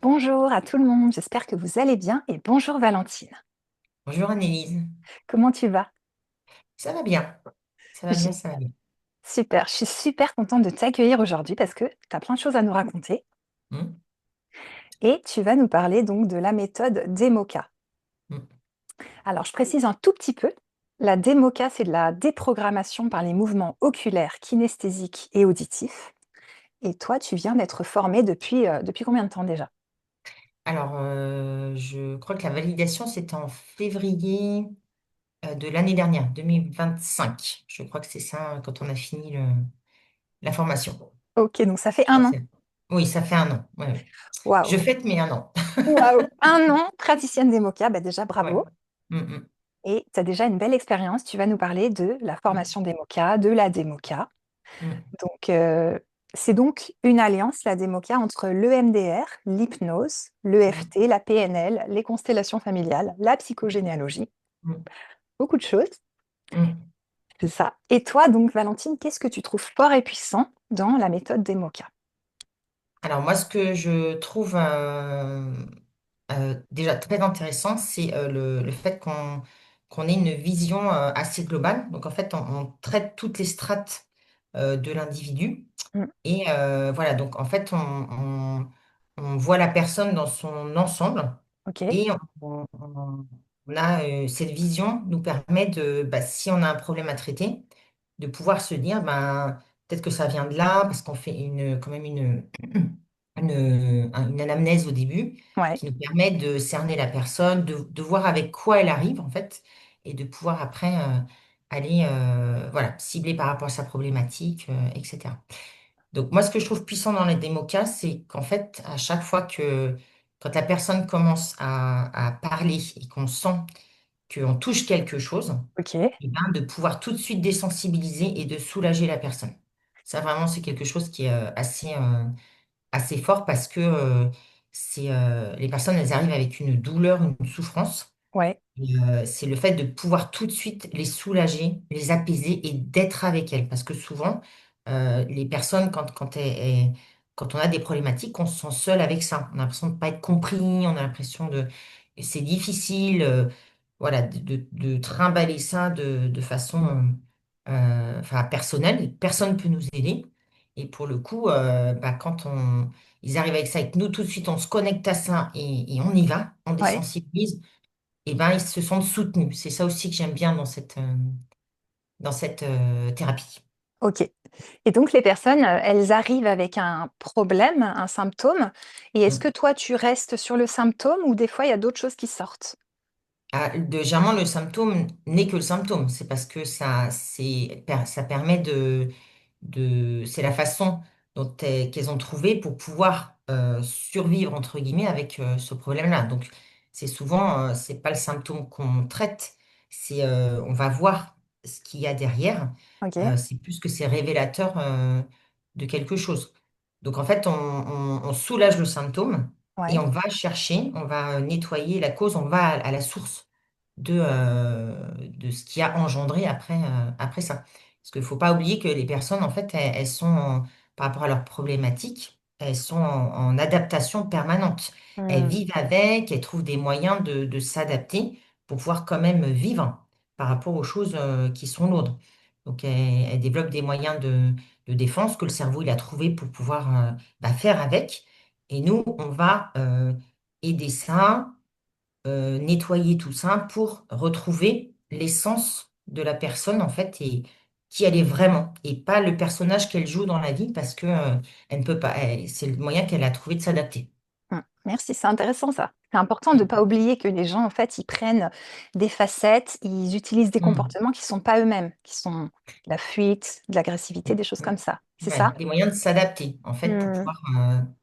Bonjour à tout le monde, j'espère que vous allez bien et bonjour Valentine. Bonjour Annelise, Comment tu vas? ça va bien, ça va bien, J'ai- ça va bien. Super, je suis super contente de t'accueillir aujourd'hui parce que tu as plein de choses à nous raconter Hmm, et tu vas nous parler donc de la méthode DEMOCA. hmm. Alors je précise un tout petit peu, la DEMOCA c'est de la déprogrammation par les mouvements oculaires, kinesthésiques et auditifs. Et toi tu viens d'être formée depuis combien de temps déjà? Alors, je crois que la validation, c'était en février de l'année dernière, 2025. Je crois que c'est ça quand on a fini la formation. Ok, donc ça fait Je crois un que an. Oui, ça fait un an. Ouais, ouais. Waouh, Je fête mes un an. waouh, un an praticienne DEMOCA, bah déjà Ouais. bravo. Hmm, hmm, Et tu as déjà une belle expérience. Tu vas nous parler de la formation DEMOCA, de la DEMOCA. hmm, Donc, c'est donc une alliance, la DEMOCA, entre l'EMDR, l'hypnose, hmm, l'EFT, la PNL, les constellations familiales, la psychogénéalogie, hmm, beaucoup de choses. hmm. C'est ça. Et toi, donc, Valentine, qu'est-ce que tu trouves fort et puissant dans la méthode DEMOCA? Alors moi, ce que je trouve déjà très intéressant, c'est le fait qu'on ait une vision assez globale. Donc en fait, on traite toutes les strates de l'individu. Mm, Et voilà, donc en fait, on voit la personne dans son ensemble. ok, Et on a cette vision nous permet de, bah, si on a un problème à traiter, de pouvoir se dire, ben, peut-être que ça vient de là, parce qu'on fait quand même une anamnèse au début ouais, qui nous permet de cerner la personne, de voir avec quoi elle arrive en fait, et de pouvoir après aller voilà, cibler par rapport à sa problématique, etc. Donc moi, ce que je trouve puissant dans les démocas, c'est qu'en fait, à chaque fois quand la personne commence à parler et qu'on sent qu'on touche quelque chose, ok, eh ben, de pouvoir tout de suite désensibiliser et de soulager la personne. Ça, vraiment, c'est quelque chose qui est assez fort parce que les personnes, elles arrivent avec une douleur, une souffrance. ouais, Et, c'est le fait de pouvoir tout de suite les soulager, les apaiser et d'être avec elles. Parce que souvent, les personnes, quand on a des problématiques, on se sent seul avec ça. On a l'impression de ne pas être compris, on a l'impression de... C'est difficile voilà, de trimballer ça de façon enfin, personnelle. Personne ne peut nous aider. Et pour le coup, bah, ils arrivent avec ça et que nous, tout de suite, on se connecte à ça et on y va, on ouais, désensibilise eh ben, ils se sentent soutenus. C'est ça aussi que j'aime bien dans cette thérapie. ok. Et donc, les personnes, elles arrivent avec un problème, un symptôme. Et est-ce que Mm. toi, tu restes sur le symptôme ou des fois, il y a d'autres choses qui sortent? Généralement, le symptôme n'est que le symptôme. C'est parce que ça permet c'est la façon qu'elles ont trouvé pour pouvoir survivre, entre guillemets, avec ce problème-là. Donc, c'est souvent, c'est pas le symptôme qu'on traite, on va voir ce qu'il y a derrière. Ok, C'est plus que c'est révélateur de quelque chose. Donc, en fait, on soulage le symptôme et ouais, on va chercher, on va nettoyer la cause, on va à la source de ce qui a engendré après ça. Parce qu'il ne faut pas oublier que les personnes, en fait, elles sont, par rapport à leurs problématiques, elles sont en adaptation permanente. Elles hmm, vivent avec, elles trouvent des moyens de s'adapter pour pouvoir quand même vivre par rapport aux choses qui sont lourdes. Donc, elles développent des moyens de défense que le cerveau il a trouvé pour pouvoir bah, faire avec. Et nous, on va aider ça nettoyer tout ça pour retrouver l'essence de la personne en fait et qui elle est vraiment et pas le personnage qu'elle joue dans la vie parce que elle ne peut pas c'est le moyen qu'elle a trouvé de s'adapter. merci, c'est intéressant ça. C'est important de ne pas Mm. oublier que les gens, en fait, ils prennent des facettes, ils utilisent des Mm. comportements qui ne sont pas eux-mêmes, qui sont de la fuite, de l'agressivité, des choses Mm. comme ça. C'est Ouais, ça? des moyens de s'adapter en fait pour Hmm, pouvoir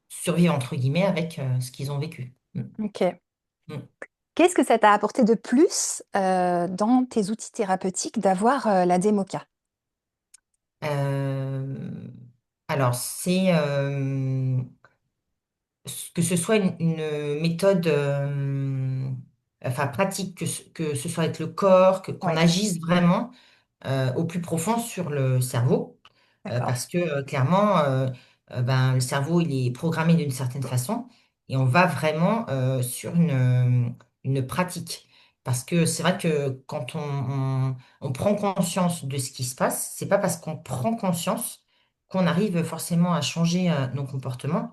survivre entre guillemets avec ce qu'ils ont vécu. Mm. ok. Mm. Qu'est-ce que ça t'a apporté de plus dans tes outils thérapeutiques d'avoir la démoca? Euh, alors que ce soit une méthode enfin pratique, que ce soit avec le corps, qu'on Ouais, agisse vraiment au plus profond sur le cerveau, d'accord. parce que clairement, ben, le cerveau, il est programmé d'une certaine façon, et on va vraiment sur une pratique. Parce que c'est vrai que quand on prend conscience de ce qui se passe, c'est pas parce qu'on prend conscience qu'on arrive forcément à changer nos comportements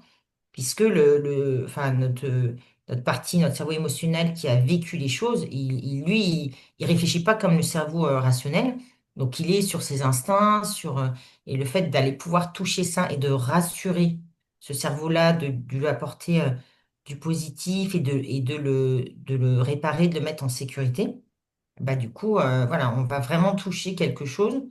puisque enfin, notre partie, notre cerveau émotionnel qui a vécu les choses, il réfléchit pas comme le cerveau rationnel. Donc, il est sur ses instincts, et le fait d'aller pouvoir toucher ça et de rassurer ce cerveau-là, de lui apporter du positif et de le réparer, de le mettre en sécurité, bah, du coup, voilà, on va vraiment toucher quelque chose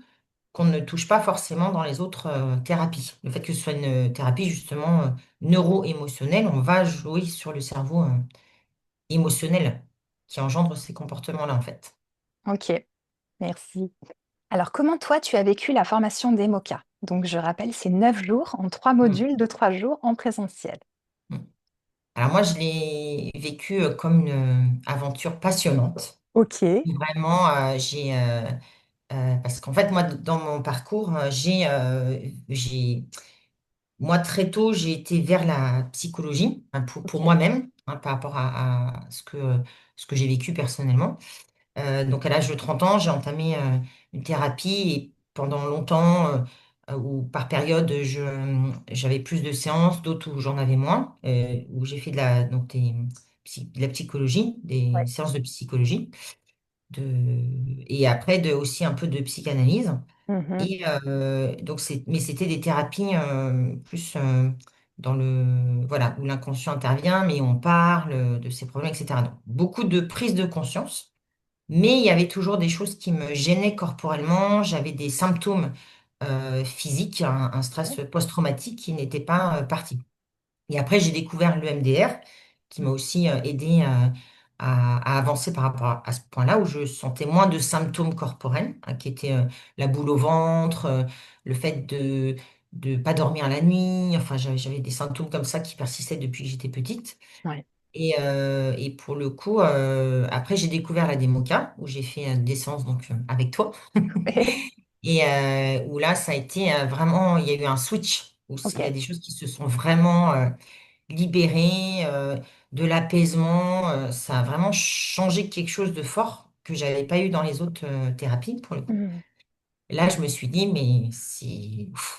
qu'on ne touche pas forcément dans les autres thérapies. Le fait que ce soit une thérapie justement neuro-émotionnelle, on va jouer sur le cerveau émotionnel qui engendre ces comportements-là en fait. Ok, merci. Alors, comment toi, tu as vécu la formation d'EMOCA? Donc, je rappelle, c'est 9 jours en 3 Mm. modules de 3 jours en présentiel. Mm. Alors moi, je l'ai vécu comme une aventure passionnante. Ok, Vraiment, parce qu'en fait, moi, dans mon parcours, moi, très tôt, j'ai été vers la psychologie, hein, pour ok, moi-même, hein, par rapport à ce que j'ai vécu personnellement. Donc, à l'âge de 30 ans, j'ai entamé une thérapie et pendant longtemps, ou par période, j'avais plus de séances, d'autres où j'en avais moins, où j'ai fait donc de la psychologie, des ouais. séances de psychologie, et après aussi un peu de psychanalyse. Mhm, Et donc, mais c'était des thérapies plus voilà, où l'inconscient intervient, mais on parle de ses problèmes, etc. Donc, beaucoup de prise de conscience, mais il y avait toujours des choses qui me gênaient corporellement. J'avais des symptômes physiques, un stress ouais. post-traumatique qui n'était pas parti. Et après, j'ai découvert l'EMDR qui m'a Mm, aussi aidé à avancer par rapport à ce point-là où je sentais moins de symptômes corporels, hein, qui étaient la boule au ventre, le fait de pas dormir la nuit. Enfin, j'avais des symptômes comme ça qui persistaient depuis que j'étais petite. ouais. Et pour le coup, après, j'ai découvert la démoca où j'ai fait des séances donc, avec toi. Et où là, ça a été vraiment, il y a eu un switch, où il y a Ok. des choses qui se sont vraiment libérées, de l'apaisement. Ça a vraiment changé quelque chose de fort que j'avais pas eu dans les autres thérapies, pour le coup. Mm, Et là, je me suis dit, mais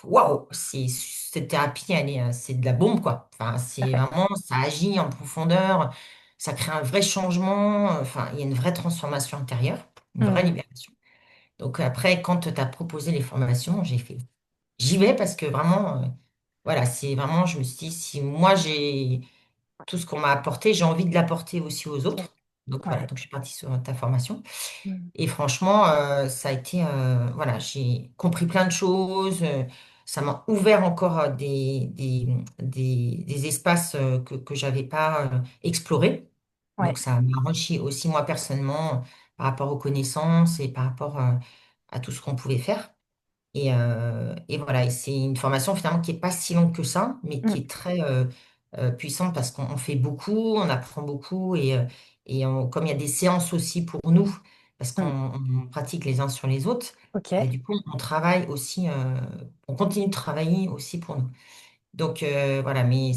waouh, cette thérapie, c'est de la bombe, quoi. Enfin, tout à c'est fait. vraiment, ça agit en profondeur, ça crée un vrai changement. Enfin, il y a une vraie transformation intérieure, une vraie Mm, libération. Donc après, quand tu as proposé les formations, j'ai fait, j'y vais parce que vraiment, voilà, c'est vraiment, je me suis dit, si moi j'ai tout ce qu'on m'a apporté, j'ai envie de l'apporter aussi aux ok. autres. Donc voilà, Ouais. donc je suis partie sur ta formation. Mm, Et franchement, ça a été, voilà, j'ai compris plein de choses. Ça m'a ouvert encore des espaces que je n'avais pas explorés. Donc, ouais. ça m'a enrichi aussi moi personnellement par rapport aux connaissances et par rapport à tout ce qu'on pouvait faire. Et voilà, et c'est une formation finalement qui n'est pas si longue que ça, mais qui Mm, est très puissante parce qu'on fait beaucoup, on apprend beaucoup comme il y a des séances aussi pour nous, parce mm, qu'on pratique les uns sur les autres, ok. bah, du coup on travaille aussi, on continue de travailler aussi pour nous. Donc voilà, mais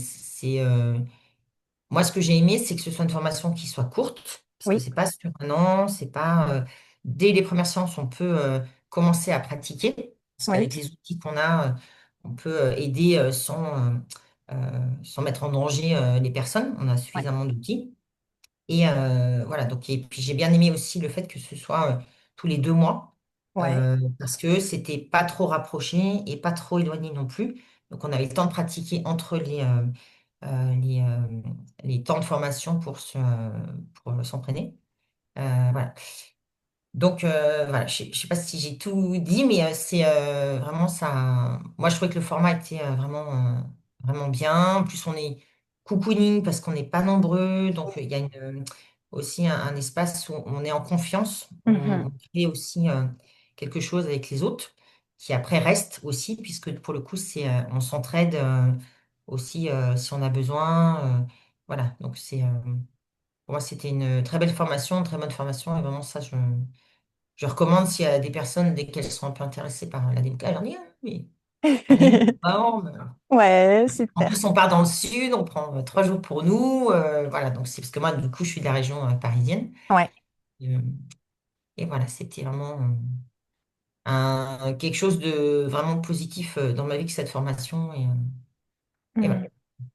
moi, ce que j'ai aimé, c'est que ce soit une formation qui soit courte, parce que Oui. c'est pas sur un an, c'est pas dès les premières séances, on peut commencer à pratiquer, parce Oui. qu'avec les outils qu'on a, on peut aider sans mettre en danger les personnes. On a Ouais. suffisamment d'outils. Et voilà, donc, et puis j'ai bien aimé aussi le fait que ce soit tous les 2 mois, Ouais. parce que c'était pas trop rapproché et pas trop éloigné non plus. Donc on avait le temps de pratiquer entre euh, les, euh, les temps de formation pour s'entraîner. Voilà. Donc, voilà, je ne sais pas si j'ai tout dit, mais c'est vraiment ça. Moi, je trouvais que le format était vraiment bien. En plus, on est cocooning parce qu'on n'est pas nombreux. Donc, il y a aussi un espace où on est en confiance. On Mhm, crée aussi quelque chose avec les autres qui après reste aussi, puisque pour le coup, on s'entraide aussi si on a besoin. Voilà. Donc, pour moi, c'était une très belle formation, une très bonne formation. Et vraiment, ça, je recommande s'il y a des personnes, dès qu'elles sont un peu intéressées par la démocratie, elles leur disent, ah, oui. énorme. Ouais, En super. plus, on part dans le sud, on prend 3 jours pour nous. Voilà, donc c'est parce que moi, du coup, je suis de la région parisienne. Ouais. Euh, et voilà, c'était vraiment quelque chose de vraiment positif dans ma vie que cette formation. Et Hmm. voilà.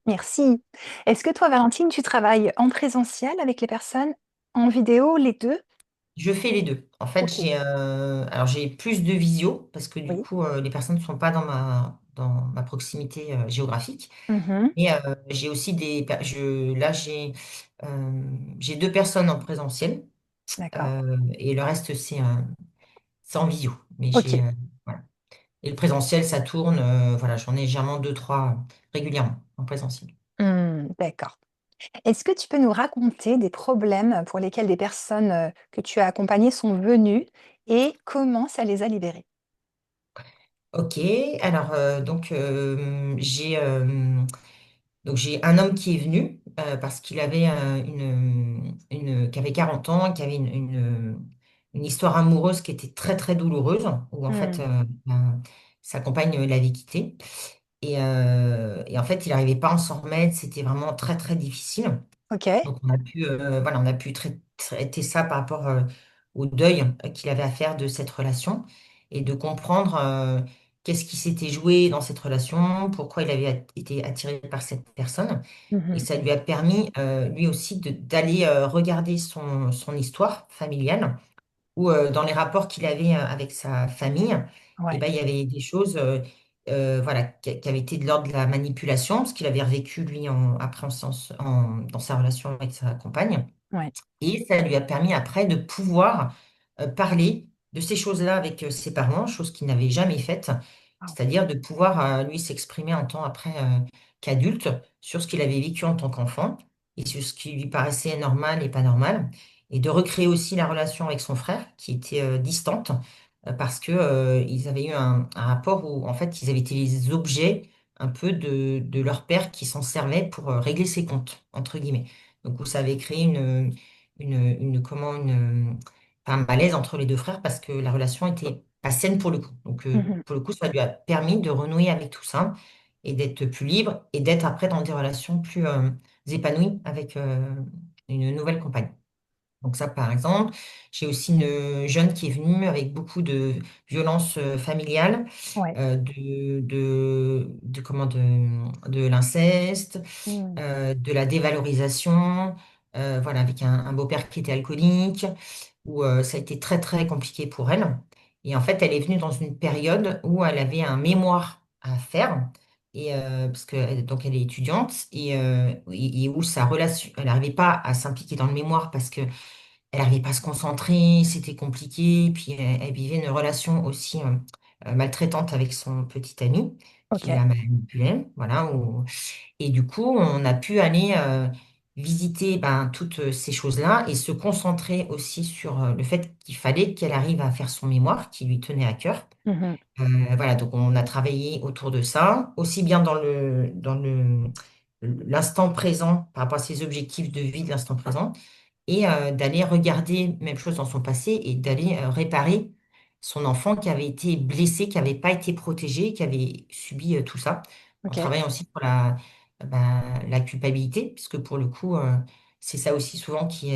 Merci. Est-ce que toi, Valentine, tu travailles en présentiel avec les personnes, en vidéo, les deux? Je fais les deux. En fait, Ok. alors j'ai plus de visio parce que du Oui. coup, les personnes ne sont pas dans ma proximité géographique. Mhm. Et j'ai aussi là, j'ai 2 personnes en présentiel D'accord. et le reste, c'est en visio. Mais Ok. voilà. Et le présentiel, ça tourne. Voilà, j'en ai généralement deux, trois régulièrement en présentiel. D'accord. Est-ce que tu peux nous raconter des problèmes pour lesquels des personnes que tu as accompagnées sont venues et comment ça les a libérées? Ok, alors donc j'ai un homme qui est venu parce qu'il avait qui avait 40 ans, qui avait une histoire amoureuse qui était très très douloureuse, où en fait Hmm. sa compagne l'avait quitté. Et en fait, il n'arrivait pas à s'en remettre, c'était vraiment très très difficile. Ok. Donc voilà, on a pu traiter ça par rapport au deuil qu'il avait à faire de cette relation et de comprendre qu'est-ce qui s'était joué dans cette relation, pourquoi il avait été attiré par cette personne. Et Mhm. ça lui a permis, lui aussi, d'aller regarder son histoire familiale, où dans les rapports qu'il avait avec sa famille, eh Ouais. ben, il y avait des choses voilà, qui avaient été de l'ordre de la manipulation, parce qu'il avait revécu, lui, après dans sa relation avec sa compagne. Ouais. Et ça lui a permis après de pouvoir parler de ces choses-là avec ses parents, chose qu'il n'avait jamais faite, Wow. c'est-à-dire de pouvoir lui s'exprimer en tant après qu'adulte sur ce qu'il avait vécu en tant qu'enfant et sur ce qui lui paraissait normal et pas normal, et de recréer aussi la relation avec son frère qui était distante parce que ils avaient eu un rapport où en fait ils avaient été les objets un peu de leur père qui s'en servait pour régler ses comptes, entre guillemets. Donc, où ça avait créé un malaise entre les deux frères parce que la relation était pas saine pour le coup. Donc, Mhm. pour le coup, ça lui a permis de renouer avec tout ça et d'être plus libre et d'être après dans des relations plus épanouies avec une nouvelle compagne. Donc ça, par exemple, j'ai aussi une jeune qui est venue avec beaucoup de violences familiales, Ouais. de l'inceste, Hmm. de la dévalorisation, voilà, avec un beau-père qui était alcoolique, où ça a été très très compliqué pour elle. Et en fait, elle est venue dans une période où elle avait un mémoire à faire, et parce que donc elle est étudiante et où sa relation, elle n'arrivait pas à s'impliquer dans le mémoire parce que elle n'arrivait pas à se concentrer, c'était compliqué. Puis elle vivait une relation aussi maltraitante avec son petit ami qui Ok. la manipulait, voilà. Et du coup, on a pu aller visiter ben, toutes ces choses-là et se concentrer aussi sur le fait qu'il fallait qu'elle arrive à faire son mémoire, qui lui tenait à cœur. Mhm. Voilà, donc on a travaillé autour de ça, aussi bien l'instant présent par rapport à ses objectifs de vie de l'instant présent, et d'aller regarder même chose dans son passé et d'aller réparer son enfant qui avait été blessé, qui n'avait pas été protégé, qui avait subi tout ça, en Ok. travaillant aussi sur la culpabilité, puisque pour le coup, c'est ça aussi souvent qui,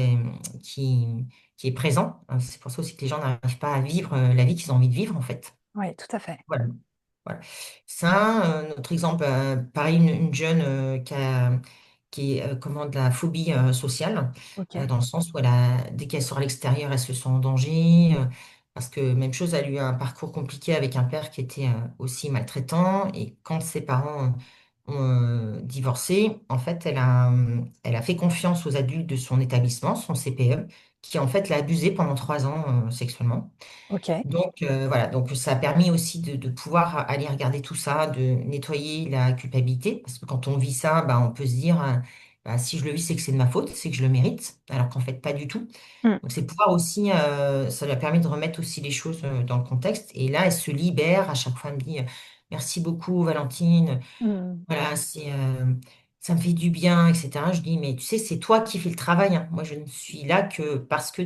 qui est présent. C'est pour ça aussi que les gens n'arrivent pas à vivre la vie qu'ils ont envie de vivre, en fait. Ouais, tout à fait. Voilà. Voilà. Ça, notre exemple, pareil, une jeune qui est comment, de la phobie sociale, Ok. dans le sens où dès qu'elle sort à l'extérieur, elle se sent en danger, parce que même chose, elle a eu un parcours compliqué avec un père qui était aussi maltraitant, et quand ses parents ont divorcé, en fait, elle a fait confiance aux adultes de son établissement, son CPE, qui en fait l'a abusée pendant 3 ans sexuellement. Ok. Donc voilà, donc ça a permis aussi de pouvoir aller regarder tout ça, de nettoyer la culpabilité, parce que quand on vit ça, bah, on peut se dire, bah, si je le vis, c'est que c'est de ma faute, c'est que je le mérite, alors qu'en fait pas du tout. Hmm. Donc c'est pouvoir aussi, ça lui a permis de remettre aussi les choses dans le contexte. Et là, elle se libère, à chaque fois, elle me dit, merci beaucoup Valentine, Hmm. voilà, ça me fait du bien, etc. Je dis, mais tu sais, c'est toi qui fais le travail, hein. Moi, je ne suis là que parce que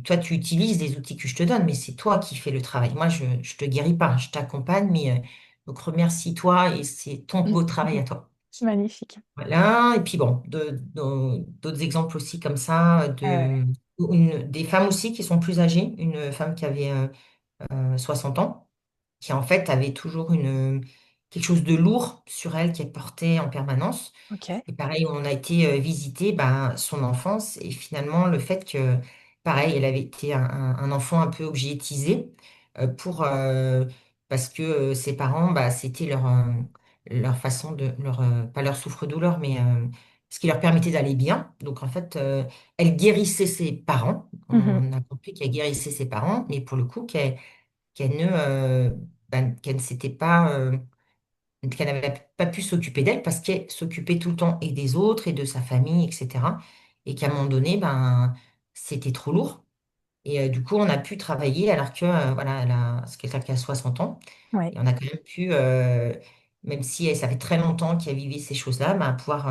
toi, tu utilises les outils que je te donne, mais c'est toi qui fais le travail. Moi, je ne te guéris pas, je t'accompagne, mais donc remercie-toi et c'est ton beau travail à toi. Magnifique. Voilà, et puis bon, d'autres exemples aussi comme ça, Ouais. des femmes aussi qui sont plus âgées, une femme qui avait 60 ans, qui en fait avait toujours quelque chose de lourd sur elle qu'elle portait en permanence. Ok. Et pareil, on a été visiter ben, son enfance et finalement le fait que, pareil, elle avait été un enfant un peu objetisé parce que ses parents, bah, c'était leur façon pas leur souffre-douleur, mais ce qui leur permettait d'aller bien. Donc en fait, elle guérissait ses parents. Mhm. On a compris qu'elle guérissait ses parents, mais pour le coup, qu'elle ne s'était pas qu'elle n'avait pas pu s'occuper d'elle parce qu'elle s'occupait tout le temps et des autres et de sa famille, etc. Et qu'à un moment donné, ben, c'était trop lourd. Et du coup, on a pu travailler alors que voilà, c'est quelqu'un qui a 60 ans. Ouais. Et on a quand même pu, même si ça fait très longtemps qu'elle vivait ces choses-là, ben, pouvoir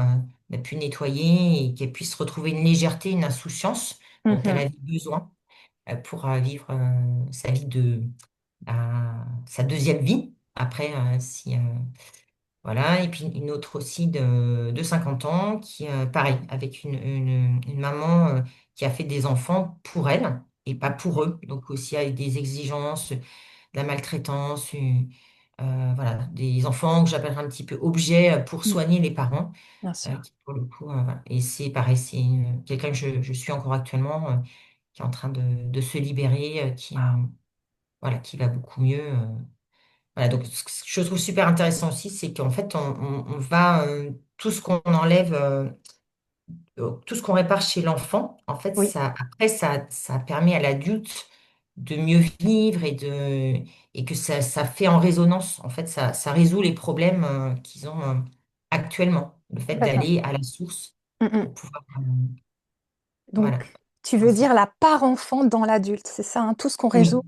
on a pu nettoyer et qu'elle puisse retrouver une légèreté, une insouciance dont elle Mhm. avait besoin pour vivre sa vie sa deuxième vie. Après, si, voilà, et puis une autre aussi de 50 ans qui, pareil, avec une maman qui a fait des enfants pour elle et pas pour eux. Donc aussi avec des exigences, de la maltraitance, voilà, des enfants que j'appellerais un petit peu objets pour Mhm. soigner les parents. Bien sûr. Qui, pour le coup, voilà. Et c'est pareil, c'est quelqu'un que je suis encore actuellement qui est en train de se libérer, voilà, qui va beaucoup mieux. Voilà, donc ce que je trouve super intéressant aussi, c'est qu'en fait, on va, tout ce qu'on enlève, tout ce qu'on répare chez l'enfant, en fait, Oui. après, ça permet à l'adulte de mieux vivre et que ça fait en résonance. En fait, ça résout les problèmes qu'ils ont actuellement. Le fait Complètement. d'aller à la source Mhm. pour pouvoir, voilà. Donc, tu veux dire la part enfant dans l'adulte, c'est ça, hein, tout ce qu'on Oui, résout,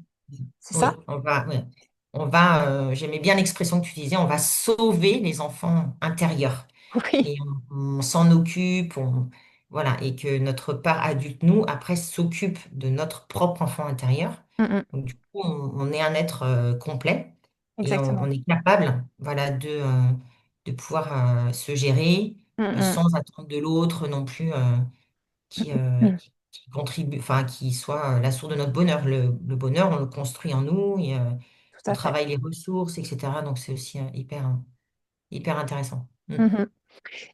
c'est ça? oui, j'aimais bien l'expression que tu disais, on va sauver les enfants intérieurs. Oui. Et on s'en occupe, voilà, et que notre part adulte, nous, après, s'occupe de notre propre enfant intérieur. Mhm. Donc, du coup, on est un être complet et Exactement. on est capable, voilà, de pouvoir se gérer Mhm. sans attendre de l'autre non plus Mhm. qui contribue, enfin, qui soit la source de notre bonheur. Le bonheur, on le construit en nous et Tout on à fait. travaille les ressources, etc. Donc, c'est aussi hyper intéressant. Mm. Mhm.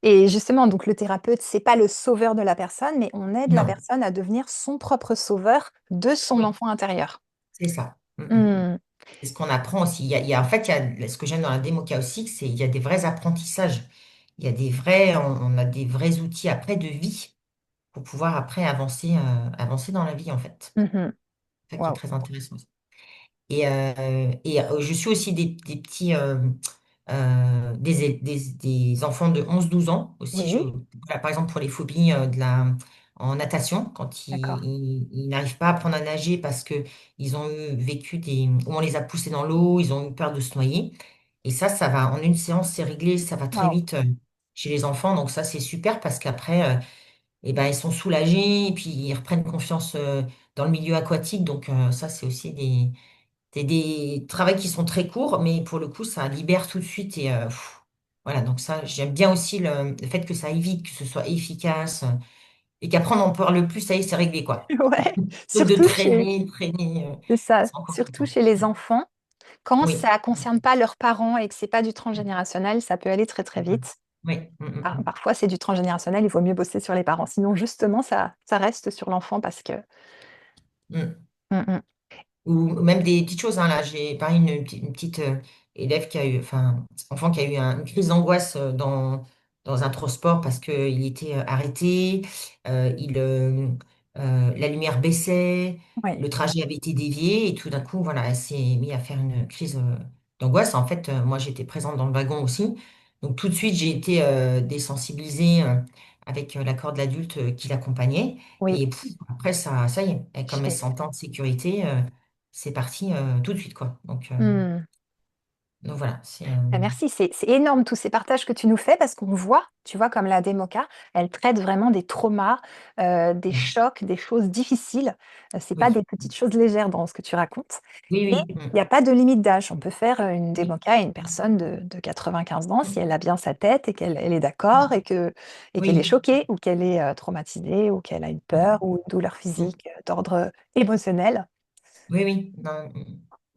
Et justement, donc le thérapeute, c'est pas le sauveur de la personne, mais on aide la Non. personne à devenir son propre sauveur de son Oui. enfant intérieur. C'est ça. Hmm. C'est ce qu'on apprend aussi. En fait, ce que j'aime dans la démoca aussi, c'est il y a des vrais apprentissages. Il y a on a des vrais outils après de vie pour pouvoir après avancer dans la vie, en fait. Mhm. C'est ça qui est Waouh. très intéressant. Je suis aussi des petits, des enfants de 11 12 ans aussi. Oui, Voilà, par exemple, pour les phobies en natation, quand d'accord. ils n'arrivent pas à apprendre à nager parce que ils ont vécu où on les a poussés dans l'eau, ils ont eu peur de se noyer. Et ça va, en une séance, c'est réglé, ça va très Waouh. vite chez les enfants. Donc ça, c'est super parce qu'après, eh ben, ils sont soulagés et puis ils reprennent confiance dans le milieu aquatique. Donc ça, c'est aussi c'est des travaux qui sont très courts, mais pour le coup, ça libère tout de suite. Et voilà, donc ça, j'aime bien aussi le fait que ça aille vite, que ce soit efficace, et qu'après, on en parle plus, ça y est, c'est réglé, quoi. Ouais, Plutôt que de surtout chez, traîner, c'est ça, c'est encore plus surtout long. chez les enfants. Quand Oui. ça concerne pas leurs parents et que c'est pas du transgénérationnel, ça peut aller très très vite. Oui. Parfois, c'est du transgénérationnel, il vaut mieux bosser sur les parents. Sinon, justement, ça reste sur l'enfant parce que. Mm. Mm, mm. Ou même des petites choses, hein, là, j'ai pareil une petite élève enfin, enfant qui a eu une crise d'angoisse dans un transport parce qu'il était arrêté, la lumière baissait, Ouais, le trajet avait été dévié et tout d'un coup, voilà, elle s'est mise à faire une crise d'angoisse. En fait, moi, j'étais présente dans le wagon aussi. Donc tout de suite, j'ai été désensibilisée avec l'accord de l'adulte qui l'accompagnait. oui, Et après, ça y est, je comme elle l'ai fait. s'entend en sécurité, c'est parti tout de suite, quoi. Donc, Mm. Donc voilà, Merci, c'est énorme tous ces partages que tu nous fais parce qu'on voit, tu vois, comme la Démoca, elle traite vraiment des traumas, des chocs, des choses difficiles. C'est pas oui, des petites choses légères dans ce que tu racontes. oui, Et oui, il n'y a pas de limite d'âge. On peut faire une oui, Démoca à une personne de 95 ans si elle a bien sa tête et qu'elle elle est d'accord et qu'elle est oui, choquée ou qu'elle est traumatisée ou qu'elle a une peur ou une douleur physique d'ordre émotionnel. oui, oui, non,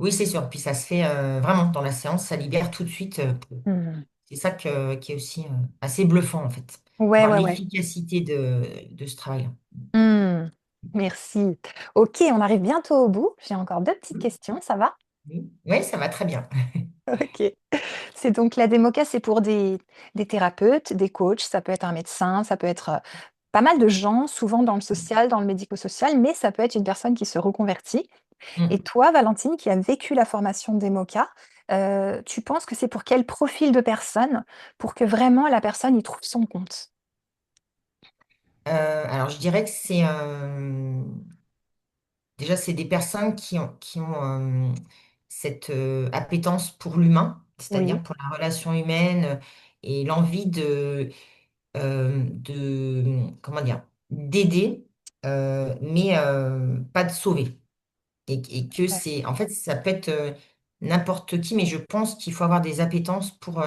oui, c'est sûr. Puis ça se fait vraiment dans la séance, ça libère tout de suite. Hmm. C'est ça qui est aussi assez bluffant en fait, Ouais, voir ouais, ouais. l'efficacité de ce travail. Hmm, merci. Ok, on arrive bientôt au bout. J'ai encore deux petites questions, ça va? Oui, oui, ça va très bien. Ok. C'est donc la démoca, c'est pour des thérapeutes, des coachs, ça peut être un médecin, ça peut être pas mal de gens, souvent dans le social, dans le médico-social, mais ça peut être une personne qui se reconvertit. Et Mm. toi, Valentine, qui a vécu la formation démoca, tu penses que c'est pour quel profil de personne pour que vraiment la personne y trouve son compte? Alors je dirais que c'est déjà c'est des personnes qui ont cette appétence pour l'humain, c'est-à-dire Oui, pour la relation humaine et l'envie comment dire, d'aider, mais pas de sauver. Et que ouais. c'est, en fait, ça peut être n'importe qui, mais je pense qu'il faut avoir des appétences pour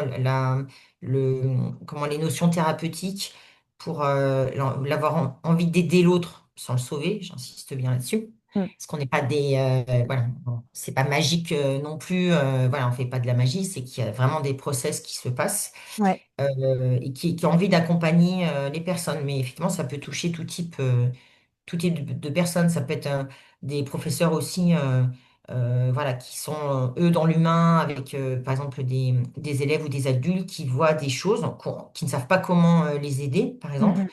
comment, les notions thérapeutiques, pour l'avoir envie d'aider l'autre sans le sauver, j'insiste bien là-dessus. Mm. Parce qu'on n'est pas voilà, bon, c'est pas magique non plus, voilà, on fait pas de la magie, c'est qu'il y a vraiment des process qui se passent Ouais. et qui ont envie d'accompagner les personnes. Mais effectivement, ça peut toucher tout type de personnes. Ça peut être des professeurs aussi, voilà, qui sont eux dans l'humain, avec par exemple des élèves ou des adultes qui voient des choses, qui ne savent pas comment les aider, par exemple. Mhm.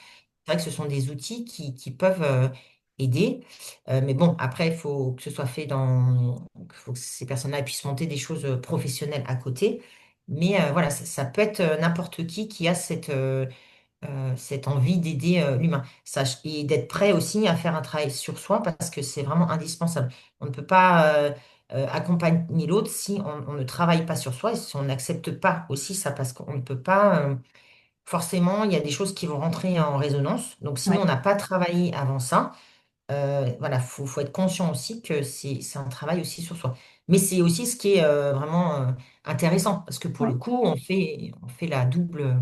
C'est vrai que ce sont des outils qui peuvent aider. Mais bon, après, il faut que ce soit fait il faut que ces personnes-là puissent monter des choses professionnelles à côté. Mais voilà, ça peut être n'importe qui a cette envie d'aider l'humain. Et d'être prêt aussi à faire un travail sur soi parce que c'est vraiment indispensable. On ne peut pas accompagner l'autre si on ne travaille pas sur soi et si on n'accepte pas aussi ça parce qu'on ne peut pas, forcément, il y a des choses qui vont rentrer en résonance. Donc, si nous, Ouais. on n'a pas travaillé avant ça, voilà, faut être conscient aussi que c'est un travail aussi sur soi. Mais c'est aussi ce qui est vraiment intéressant parce que pour le Ouais. coup, on fait la double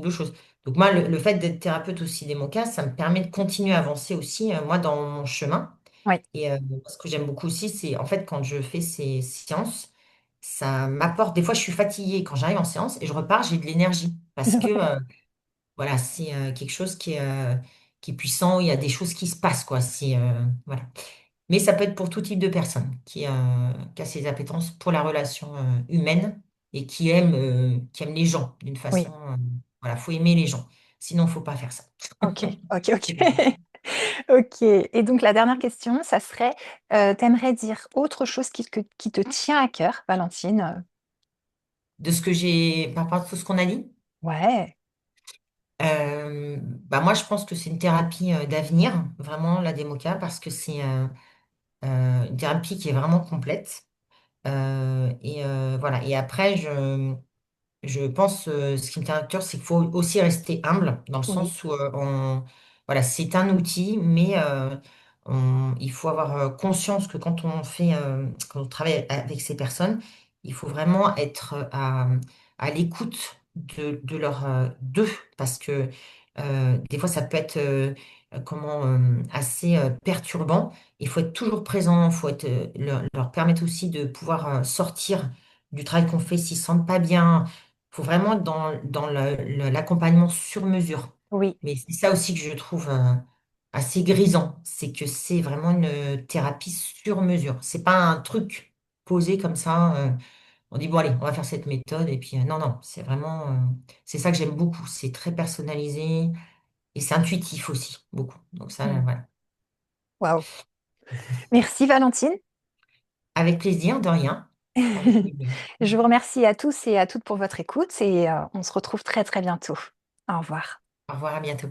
chose. Donc moi, le fait d'être thérapeute aussi des MOCA, ça me permet de continuer à avancer aussi, moi, dans mon chemin. Ouais. Et ce que j'aime beaucoup aussi, c'est en fait quand je fais ces séances, ça m'apporte, des fois je suis fatiguée quand j'arrive en séance et je repars, j'ai de l'énergie. Parce que voilà, c'est quelque chose qui est puissant, il y a des choses qui se passent, quoi. Voilà. Mais ça peut être pour tout type de personne qui a ses appétences pour la relation humaine et qui aime les gens d'une façon. Oui. Voilà, faut aimer les gens. Sinon, faut pas faire ça. Ok. Ok. Ok. Ok. Et donc la dernière question, ça serait, t'aimerais dire autre chose qui te tient à cœur, Valentine? De ce que j'ai, par rapport à tout ce qu'on a dit, Ouais. bah moi, je pense que c'est une thérapie d'avenir, vraiment, la démoca, parce que c'est une thérapie qui est vraiment complète. Et voilà. Et après, je pense, ce qui me tient à cœur, c'est qu'il faut aussi rester humble, dans le Oui. sens où voilà, c'est un outil, mais il faut avoir conscience que quand on travaille avec ces personnes, il faut vraiment être à l'écoute d'eux, parce que des fois, ça peut être assez perturbant. Il faut être toujours présent, il faut leur permettre aussi de pouvoir sortir du travail qu'on fait s'ils ne se sentent pas bien. Il faut vraiment être dans l'accompagnement sur mesure. Oui. Mais c'est ça aussi que je trouve assez grisant, c'est que c'est vraiment une thérapie sur mesure. C'est pas un truc posé comme ça. On dit, bon, allez, on va faire cette méthode. Et puis, non, non, c'est vraiment. C'est ça que j'aime beaucoup. C'est très personnalisé et c'est intuitif aussi, beaucoup. Donc, ça, Mm. voilà. Waouh. Merci, Valentine. Avec plaisir, de rien. Avec plaisir. Je vous remercie à tous et à toutes pour votre écoute et on se retrouve très très bientôt. Au revoir. Au revoir, à bientôt.